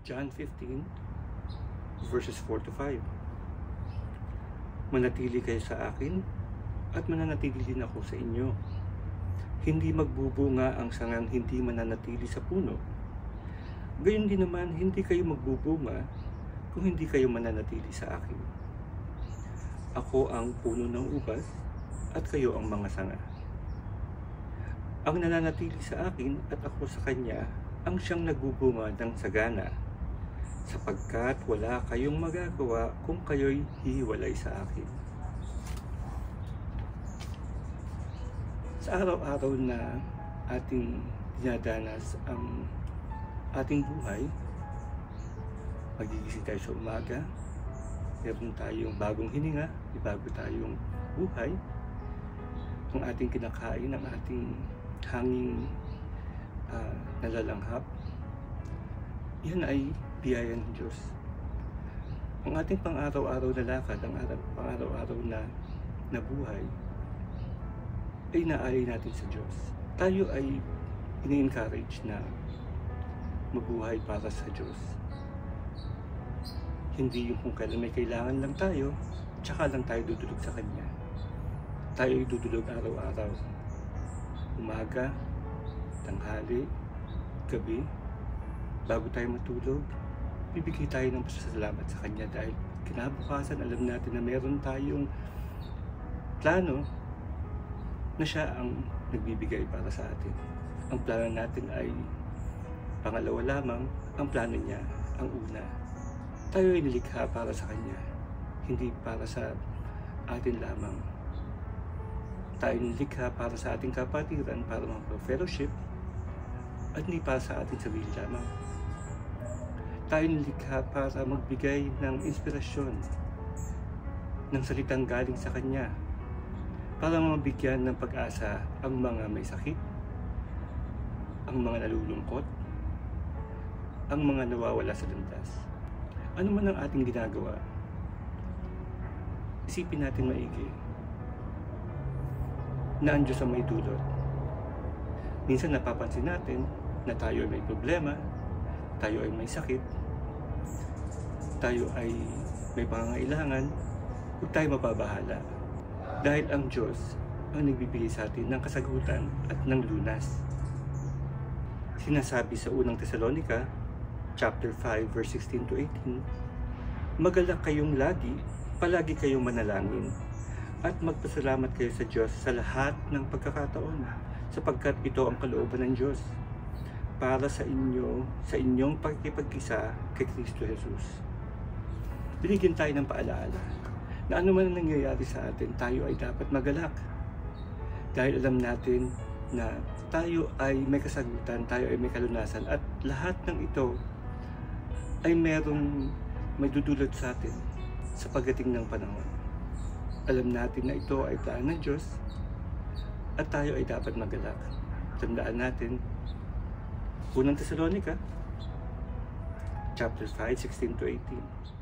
John 15 verses 4 to 5. Manatili kayo sa akin at mananatili din ako sa inyo. Hindi magbubunga ang sangang hindi mananatili sa puno. Gayon din naman, hindi kayo magbubunga kung hindi kayo mananatili sa akin. Ako ang puno ng ubas at kayo ang mga sanga. Ang nananatili sa akin at ako sa kanya ang siyang nagbubunga ng sagana, sapagkat wala kayong magagawa kung kayo'y hihiwalay sa akin. Sa araw-araw na ating dinadanas ang ating buhay, magigising tayo sa umaga, meron tayong bagong hininga, may bago tayong buhay, ang ating kinakain, ang ating hanging nalalanghap, yan ay biyaya ng Diyos. Ang ating pang-araw-araw na lakad, ang pang-araw-araw na buhay, ay naaalay natin sa Diyos. Tayo ay ini-encourage na mabuhay para sa Diyos. Hindi yung kung kailan may kailangan lang tayo, tsaka lang tayo dudulog sa Kanya. Tayo ay dudulog araw-araw. Umaga, tanghali, gabi, bago tayo matulog, bibigay tayo ng pasasalamat sa Kanya dahil kinabukasan alam natin na meron tayong plano na siya ang nagbibigay para sa atin. Ang plano natin ay pangalawa lamang, ang plano niya ang una. Tayo ay nilikha para sa Kanya, hindi para sa atin lamang. Tayo nilikha para sa ating kapatiran, para mag-fellowship, at hindi para sa ating sarili lamang. Tayo nilikha para magbigay ng inspirasyon, ng salitang galing sa Kanya, para mabigyan ng pag-asa ang mga may sakit, ang mga nalulungkot, ang mga nawawala sa landas. Ano man ang ating ginagawa, isipin natin maigi na ang Diyos ang may dulot. Minsan napapansin natin na tayo ay may problema, tayo ay may sakit, tayo ay may pangangailangan, huwag tayo mababahala. Dahil ang Diyos ang nagbibigay sa atin ng kasagutan at ng lunas. Sinasabi sa unang Tesalonica, chapter 5, verse 16 to 18, magalak kayong lagi, palagi kayong manalangin, at magpasalamat kayo sa Diyos sa lahat ng pagkakataon, sapagkat ito ang kalooban ng Diyos para sa inyo, sa inyong pagkikipagkisa kay Kristo Jesus. Binigyan tayo ng paalaala na ano man ang nangyayari sa atin, tayo ay dapat magalak. Dahil alam natin na tayo ay may kasagutan, tayo ay may kalunasan, at lahat ng ito ay may dudulot sa atin sa pagdating ng panahon. Alam natin na ito ay plano ng Diyos at tayo ay dapat magalak. Tandaan natin, unang Tesalonica, chapter 5, 16 to 18.